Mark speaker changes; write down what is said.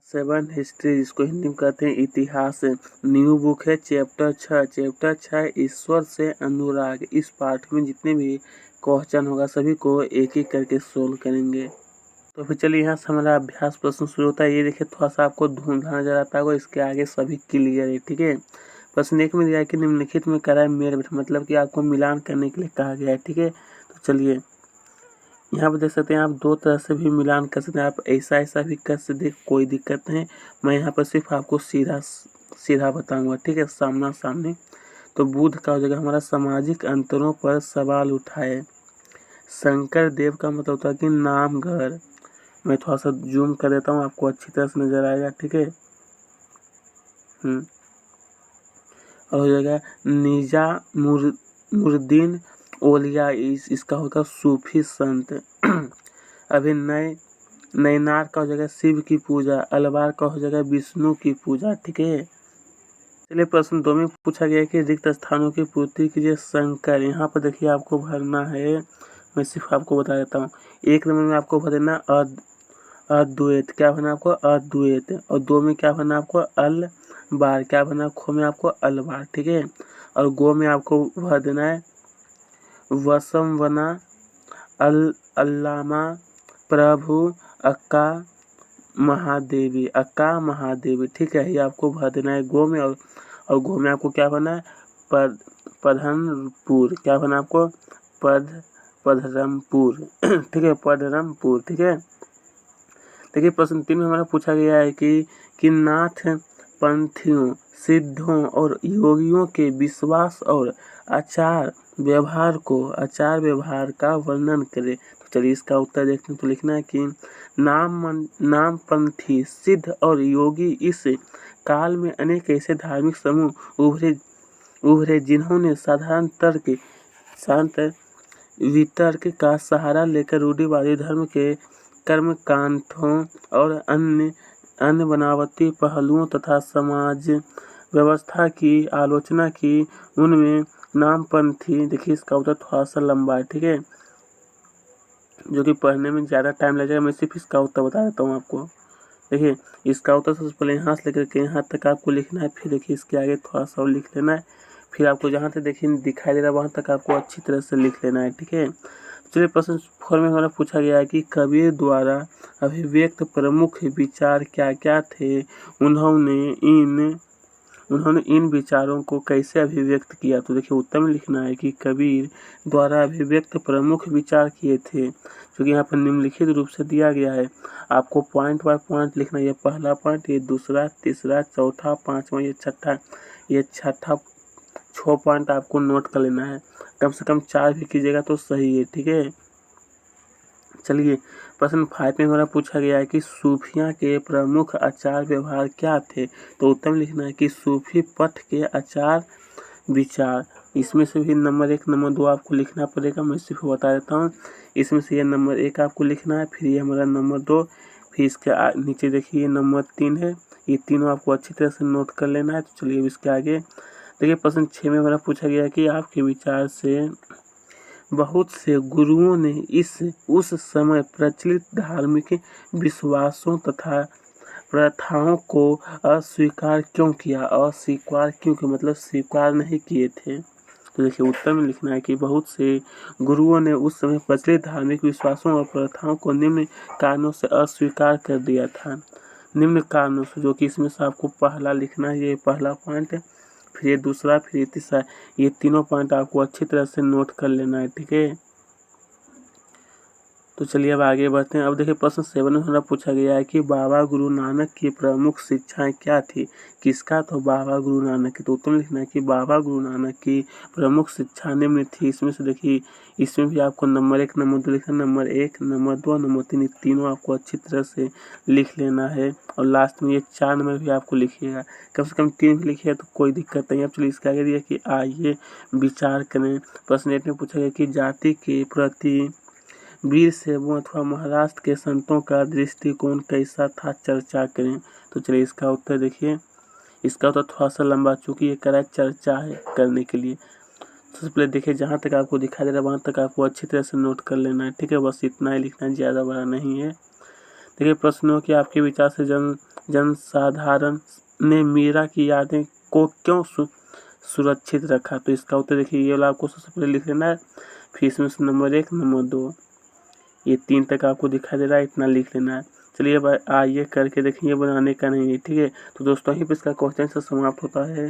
Speaker 1: 7 history, जिसको हिंदी में कहते हैं इतिहास, न्यू बुक है। चैप्टर 6 ईश्वर से अनुराग। इस पाठ में जितने भी क्वेश्चन होगा सभी को एक एक करके सोल्व करेंगे। तो फिर चलिए यहाँ से हमारा अभ्यास प्रश्न शुरू होता है। ये देखिए थोड़ा सा आपको धुंधला नजर आता होगा, इसके आगे सभी क्लियर है, ठीक है। प्रश्न 1 में दिया है कि निम्नलिखित में कराए मेल, मतलब कि आपको मिलान करने के लिए कहा गया है, ठीक है। तो चलिए यहाँ पर देख सकते हैं आप दो तरह से भी मिलान कर सकते हैं, आप ऐसा भी कर सकते हैं, कोई दिक्कत नहीं। मैं यहाँ पर सिर्फ आपको सीधा बताऊंगा, ठीक है, सामना सामने। तो बुध का हो जाएगा हमारा सामाजिक अंतरों पर सवाल उठाए। शंकर देव का मतलब होता है कि नाम घर। मैं थोड़ा सा जूम कर देता हूँ, आपको अच्छी तरह से नजर आएगा, ठीक है। और हो जाएगा निजामुद्दीन औलिया, इसका होगा सूफी संत। अभी नैनार का हो जाएगा शिव की पूजा। अलवार का हो जाएगा विष्णु की पूजा, ठीक है। चलिए प्रश्न 2 में पूछा गया है कि रिक्त स्थानों की पूर्ति कीजिए शंकर। यहाँ पर देखिए आपको भरना है, मैं सिर्फ आपको बता देता हूँ। 1 नंबर में आपको भरना अद्वैत, क्या भरना आपको अद्वैत। और 2 में क्या भरना आपको अल बार, क्या भरना खो में आपको अलबार, ठीक है। और गो में आपको भर देना है वसमवना अल्लामा प्रभु अक्का महादेवी, ठीक है। ये आपको भर देना है गो में। और गो में आपको क्या भरना है पधनपुर, क्या भरना आपको पधरमपुर, ठीक है, पधरमपुर, ठीक है। देखिए प्रश्न 3 में हमारा पूछा गया है कि नाथ पंथियों, सिद्धों और योगियों के विश्वास और आचार व्यवहार का वर्णन करें। तो चलिए इसका उत्तर देखते हैं। तो लिखना है कि नामपंथी, सिद्ध और योगी इस काल में अनेक ऐसे धार्मिक समूह उभरे जिन्होंने साधारण शांत वितर्क का सहारा लेकर रूढ़िवादी धर्म के कर्मकांडों और अन्य बनावटी पहलुओं तथा समाज व्यवस्था की आलोचना की। उनमें नामपंथी, देखिए इसका उत्तर थोड़ा सा लंबा है, ठीक है, जो कि पढ़ने में ज़्यादा टाइम लगेगा। मैं सिर्फ इसका उत्तर बता देता हूँ आपको। देखिए इसका उत्तर सबसे पहले यहाँ से लेकर के यहाँ तक आपको लिखना है, फिर देखिए इसके आगे थोड़ा सा और लिख लेना है, फिर आपको जहाँ तक देखिए दिखाई दे रहा है वहाँ तक आपको अच्छी तरह से लिख लेना है, ठीक है। चलिए प्रश्न 4 में हमारा पूछा गया है कि कबीर द्वारा अभिव्यक्त प्रमुख विचार क्या क्या थे, उन्होंने इन विचारों को कैसे अभिव्यक्त किया। तो देखिए उत्तर में लिखना है कि कबीर द्वारा अभिव्यक्त प्रमुख विचार किए थे, जो कि यहाँ पर निम्नलिखित रूप से दिया गया है। आपको पॉइंट बाय पॉइंट लिखना है, ये पहला पॉइंट, ये दूसरा, तीसरा, चौथा, पांचवा, ये छठा 6 पॉइंट आपको नोट कर लेना है। कम से कम 4 भी कीजिएगा तो सही है, ठीक है। चलिए प्रश्न 5 में हमारा पूछा गया है कि सूफियाँ के प्रमुख आचार व्यवहार क्या थे। तो उत्तर में लिखना है कि सूफी पथ के आचार विचार। इसमें से भी नंबर 1 नंबर 2 आपको लिखना पड़ेगा, मैं सिर्फ बता देता हूँ। इसमें से ये नंबर 1 आपको लिखना है, फिर ये हमारा नंबर 2, फिर इसके नीचे देखिए ये नंबर 3 है। ये तीनों आपको अच्छी तरह से नोट कर लेना है। तो चलिए इसके आगे देखिए प्रश्न 6 में हमारा पूछा गया है कि आपके विचार से बहुत से गुरुओं ने उस समय प्रचलित धार्मिक विश्वासों तथा प्रथाओं को अस्वीकार क्यों किया, मतलब स्वीकार नहीं किए थे। तो देखिए उत्तर में लिखना है कि बहुत से गुरुओं ने उस समय प्रचलित धार्मिक विश्वासों और प्रथाओं को निम्न कारणों से अस्वीकार कर दिया था। निम्न कारणों से, जो कि इसमें से आपको पहला लिखना है, ये पहला पॉइंट है, फिर ये दूसरा, फिर ये तीसरा, ये तीनों पॉइंट आपको अच्छी तरह से नोट कर लेना है, ठीक है। तो चलिए अब आगे बढ़ते हैं। अब देखिए प्रश्न 7 में हमारा पूछा गया है कि बाबा गुरु नानक की प्रमुख शिक्षाएं क्या थी। किसका? तो बाबा गुरु नानक की। तो उत्तर में लिखना है कि बाबा गुरु नानक की प्रमुख शिक्षा निम्न थी। इसमें से देखिए इसमें भी आपको नंबर 1 नंबर 2 लिखना, नंबर 1 नंबर 2 नंबर 3 तीनों आपको अच्छी तरह से लिख लेना है। और लास्ट में ये 4 नंबर भी आपको लिखिएगा, कम से कम 3 भी लिखिएगा तो कोई दिक्कत नहीं। अब चलिए इसके आगे दिया कि आइए विचार करें। प्रश्न 8 में पूछा गया कि जाति के प्रति वीर सेवकों अथवा महाराष्ट्र के संतों का दृष्टिकोण कैसा था, चर्चा करें। तो चलिए इसका उत्तर देखिए, इसका उत्तर थोड़ा सा लंबा, चूंकि ये करा चर्चा है करने के लिए। सबसे पहले देखिए जहाँ तक आपको दिखाई दे रहा है वहाँ तक आपको अच्छी तरह से नोट कर लेना है, ठीक है, बस इतना ही लिखना है, ज़्यादा बड़ा नहीं है। देखिए प्रश्नों के आपके विचार से जनसाधारण ने मीरा की यादें को क्यों सुरक्षित रखा? तो इसका उत्तर देखिए ये वाला आपको सबसे पहले लिख लेना है, फिर इसमें से नंबर 1, नंबर 2, ये 3 तक आपको दिखाई दे रहा है, इतना लिख लेना है। चलिए अब आइए करके देखेंगे, बनाने का नहीं है, ठीक है। तो दोस्तों यहीं पे इसका क्वेश्चन समाप्त होता है।